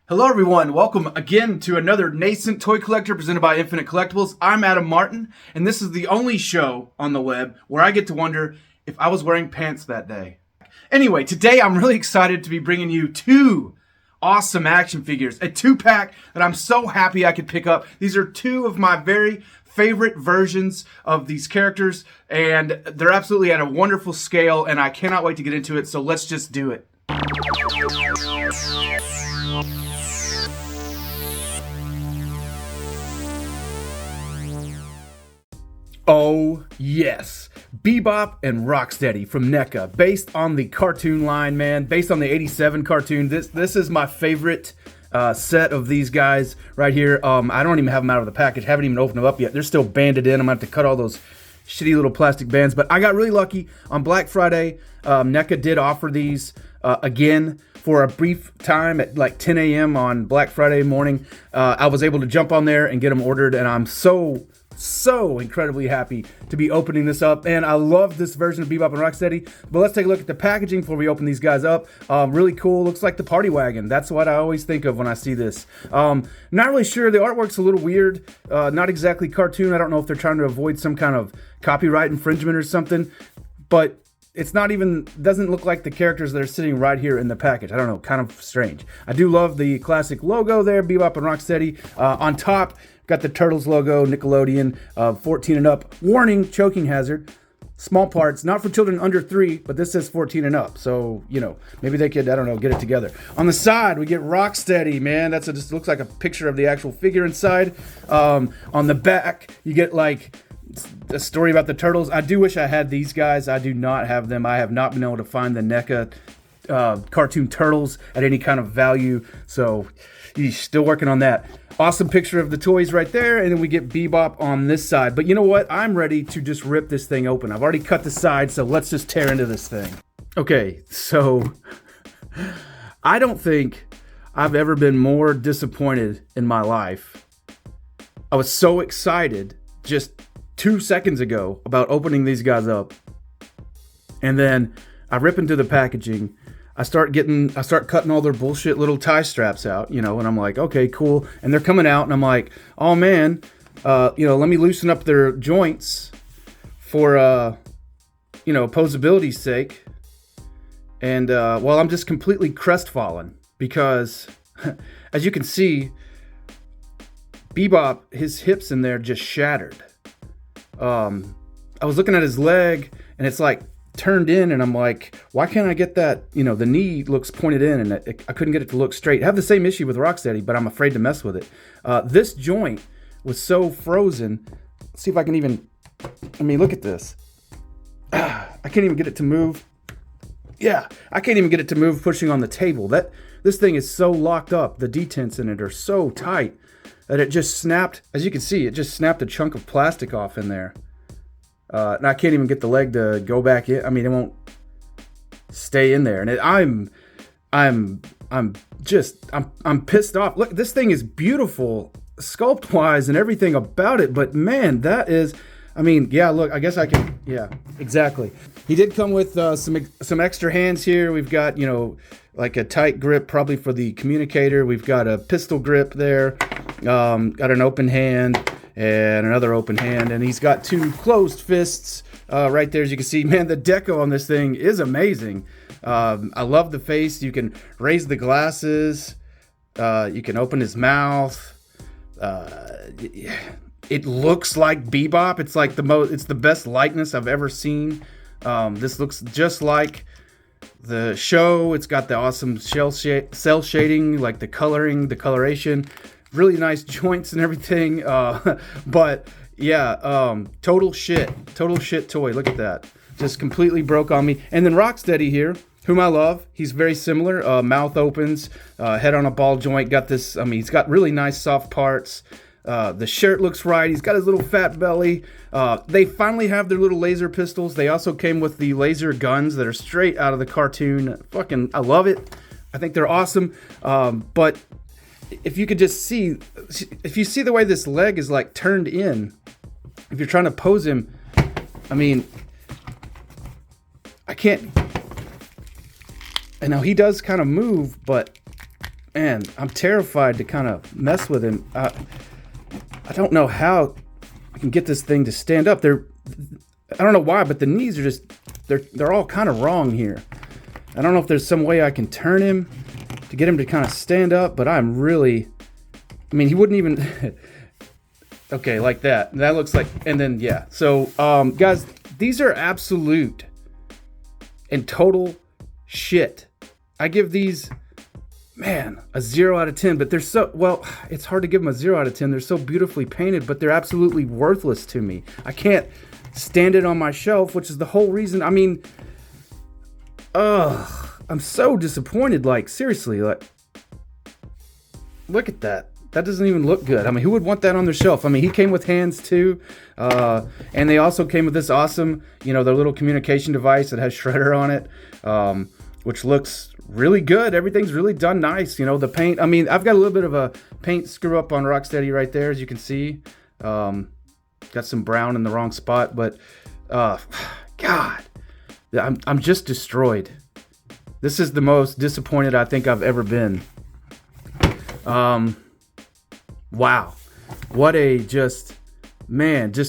Hello everyone, welcome again to another Nascent Toy Collector presented by Infinite Collectibles. I'm Adam Martin, and this is the only show on the web where I get to wonder if I was wearing pants that day. Anyway, today I'm really excited to be bringing you two awesome action figures, a two-pack that I'm so happy I could pick up. These are two of my very favorite versions of these characters, and they're absolutely at a wonderful scale, and I cannot wait to get into it, so let's just do it. Oh yes, Bebop and Rocksteady from NECA, based on the cartoon line, man, based on the 87 cartoon. This is my favorite set of these guys right here. I don't even have them out of the package, haven't even opened them up yet. They're still banded in. I'm gonna have to cut all those shitty little plastic bands, but I got really lucky on Black Friday. NECA did offer these again for a brief time at like 10 a.m. on Black Friday morning. I was able to jump on there and get them ordered, and I'm so incredibly happy to be opening this up, and I love this version of Bebop and Rocksteady. But let's take a look at the packaging before we open these guys up. Really cool, looks like the party wagon. That's what I always think of when I see this. Not really sure, the artwork's a little weird, not exactly cartoon. I don't know if they're trying to avoid some kind of copyright infringement or something, but it's not even, doesn't look like the characters that are sitting right here in the package. I don't know, kind of strange. I do love the classic logo there, Bebop and Rocksteady. On top, got the Turtles logo, Nickelodeon, 14 and up. Warning, choking hazard. Small parts, not for children under 3, but this says 14 and up. So, you know, maybe they could, I don't know, get it together. On the side, we get Rocksteady, man. That's just looks like a picture of the actual figure inside. On the back, you get like a story about the Turtles. I do wish I had these guys. I do not have them. I have not been able to find the NECA cartoon Turtles at any kind of value. So, still working on that. Awesome picture of the toys right there, and then we get Bebop on this side. But you know what? I'm ready to just rip this thing open. I've already cut the side, so let's just tear into this thing. Okay, so I don't think I've ever been more disappointed in my life. I was so excited just 2 seconds ago about opening these guys up, and then I rip into the packaging. I start cutting all their bullshit little tie straps out, you know, and I'm like, okay, cool. And they're coming out, and I'm like, oh man, you know, let me loosen up their joints for, you know, posability's sake. And, well, I'm just completely crestfallen because, as you can see, Bebop, his hips in there just shattered. I was looking at his leg, and it's like turned in, and I'm like, why can't I get that? You know, the knee looks pointed in, and I couldn't get it to look straight. I have the same issue with Rocksteady, but I'm afraid to mess with it. This joint was so frozen. Let's see if I can even, I mean, look at this. I can't even get it to move. Yeah, I can't even get it to move pushing on the table. This thing is so locked up. The detents in it are so tight that it just snapped. As you can see, it just snapped a chunk of plastic off in there. And I can't even get the leg to go back in. I mean, it won't stay in there. And I'm pissed off. Look, this thing is beautiful sculpt wise and everything about it. But man, that is, I mean, yeah, look, I guess I can, yeah, exactly. He did come with some extra hands here. We've got, you know, like a tight grip probably for the communicator. We've got a pistol grip there. Got an open hand and another open hand, and he's got two closed fists right there. As you can see, man, the deco on this thing is amazing. I love the face. You can raise the glasses. You can open his mouth. It looks like Bebop. It's like it's the best likeness I've ever seen. This looks just like the show. It's got the awesome cell shading, like the coloring, the coloration. Really nice joints and everything, but yeah, total shit toy. Look at that, just completely broke on me. And then Rocksteady here, whom I love, he's very similar. Mouth opens, head on a ball joint. Got this, I mean, he's got really nice soft parts. The shirt looks right. He's got his little fat belly. They finally have their little laser pistols. They also came with the laser guns that are straight out of the cartoon. Fucking, I love it. I think they're awesome. But if you could just see, if you see the way this leg is like turned in, if you're trying to pose him, I mean, I can't, and now he does kind of move, but man, I'm terrified to kind of mess with him. I don't know how I can get this thing to stand up. I don't know why, but the knees are just, they're all kind of wrong here. I don't know if there's some way I can turn him to get him to kind of stand up, but I'm really, I mean, he wouldn't even, okay, like that. That looks like, and then, yeah. So, guys, these are absolute and total shit. I give these, man, a 0 out of 10, but they're so, well, it's hard to give them a 0 out of 10. They're so beautifully painted, but they're absolutely worthless to me. I can't stand it on my shelf, which is the whole reason. I mean, I'm so disappointed. Like, seriously, like, look at that. That doesn't even look good. I mean, who would want that on their shelf? I mean, he came with hands too. And they also came with this awesome, you know, their little communication device that has Shredder on it, which looks really good. Everything's really done nice. You know, the paint, I mean, I've got a little bit of a paint screw up on Rocksteady right there, as you can see. Got some brown in the wrong spot, but God, I'm just destroyed. This is the most disappointed I think I've ever been. Wow. What a just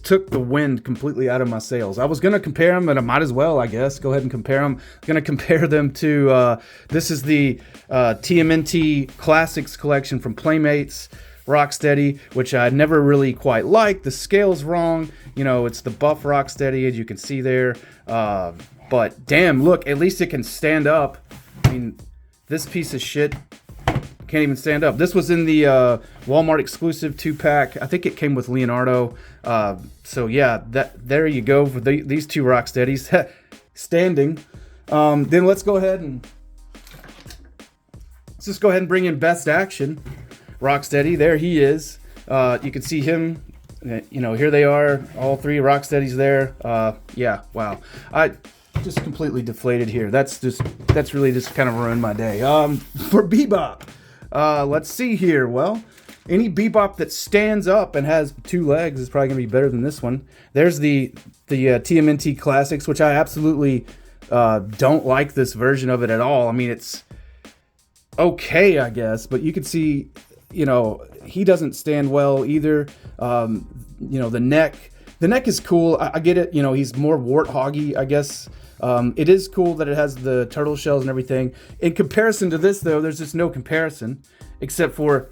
took the wind completely out of my sails. I was going to compare them, and I might as well, I guess, go ahead and compare them. I'm going to compare them to, this is the TMNT Classics collection from Playmates, Rocksteady, which I never really quite liked. The scale's wrong. You know, it's the buff Rocksteady, as you can see there. But damn, look, at least it can stand up. I mean, this piece of shit can't even stand up. This was in the Walmart exclusive 2-pack. I think it came with Leonardo. So yeah, there you go for these two Rocksteadies standing. Then let's go ahead and bring in Best Action Rocksteady. There he is. You can see him. You know, here they are, all three Rocksteadies there. Yeah, wow. I just completely deflated here. That's really just kind of ruined my day. For Bebop. Let's see here. Well, any Bebop that stands up and has 2 legs is probably going to be better than this one. There's the TMNT Classics, which I absolutely don't like this version of it at all. I mean, it's okay, I guess, but you can see, you know, he doesn't stand well either. You know, the neck is cool. I get it. You know, he's more warthoggy, I guess. It is cool that it has the turtle shells and everything. In comparison to this, though, there's just no comparison except for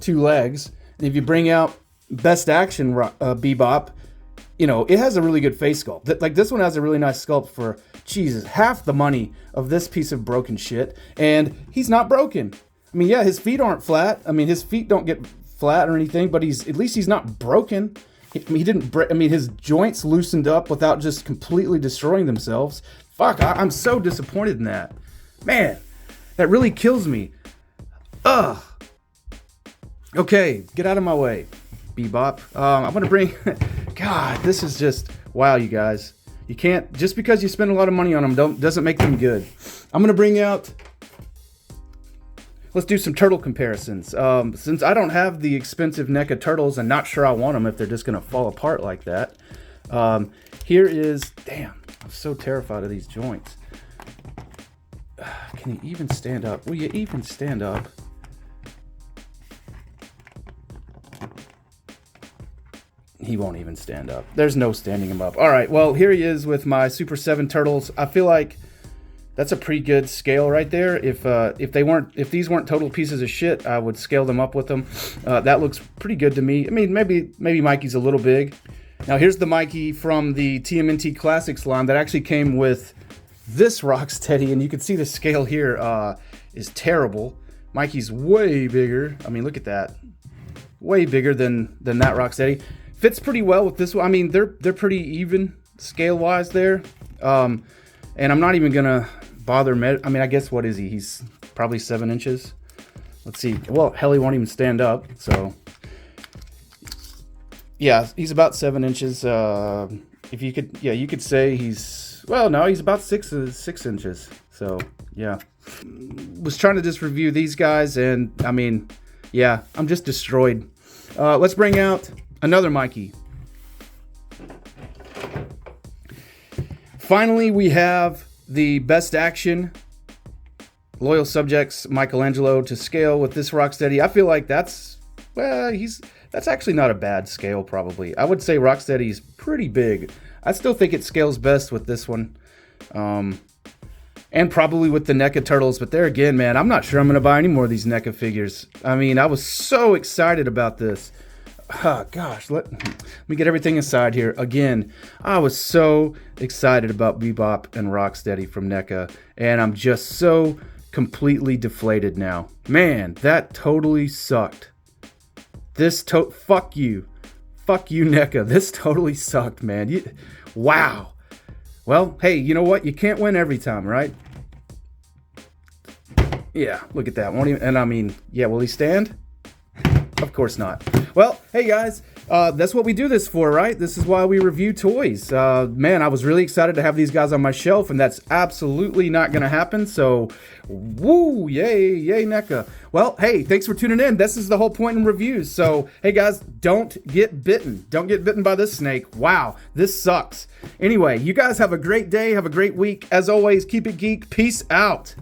2 legs. And if you bring out Best Action Bebop, you know, it has a really good face sculpt. Like, this one has a really nice sculpt for, Jesus, half the money of this piece of broken shit. And he's not broken. I mean, yeah, his feet aren't flat. I mean, his feet don't get flat or anything, but at least he's not broken. He didn't break. I mean, his joints loosened up without just completely destroying themselves. Fuck, I'm so disappointed in that. Man, that really kills me. Ugh. Okay, get out of my way, Bebop. I'm gonna bring. God, this is just wow, you guys. You can't, just because you spend a lot of money on them doesn't make them good. I'm gonna bring out. Let's do some turtle comparisons. Since I don't have the expensive NECA turtles, and not sure I want them if they're just gonna fall apart like that. Here is, damn, I'm so terrified of these joints. Can he even stand up? Will you even stand up? He won't even stand up. There's no standing him up. All right, well, here he is with my Super 7 turtles. I feel like that's a pretty good scale right there. If these weren't total pieces of shit, I would scale them up with them. That looks pretty good to me. I mean, maybe Mikey's a little big. Now here's the Mikey from the TMNT Classics line that actually came with this Rocksteady, and you can see the scale here is terrible. Mikey's way bigger. I mean, look at that. Way bigger than that Rocksteady. Fits pretty well with this one. I mean, they're pretty even scale-wise there. And I'm not even gonna bother I mean, I guess, what is he? He's probably 7 inches. Let's see. Well, hell, he won't even stand up. So, yeah, he's about 7 inches. If you could, yeah, you could say he's, well, no, he's about 6 inches. So, yeah. Was trying to just review these guys, and I mean, yeah, I'm just destroyed. Let's bring out another Mikey. Finally, we have the Best Action Loyal Subjects Michelangelo to scale with this Rocksteady. I feel like that's, well, that's actually not a bad scale, probably. I would say Rocksteady's pretty big. I still think it scales best with this one. And probably with the NECA turtles. But there again, man, I'm not sure I'm going to buy any more of these NECA figures. I mean, I was so excited about this. Oh, gosh, let me get everything aside here. Again, I was so excited about Bebop and Rocksteady from NECA. And I'm just so completely deflated now. Man, that totally sucked. Fuck you. Fuck you, NECA. This totally sucked, man. Wow. Well, hey, you know what? You can't win every time, right? Yeah, look at that. Won't even, and I mean, yeah, will he stand? Of course not. Well, hey guys, that's what we do this for, right? This is why we review toys. Man, I was really excited to have these guys on my shelf, and that's absolutely not going to happen. So, woo, yay, NECA. Well, hey, thanks for tuning in. This is the whole point in reviews. So, hey guys, don't get bitten. Don't get bitten by this snake. Wow, this sucks. Anyway, you guys have a great day. Have a great week. As always, keep it geek. Peace out.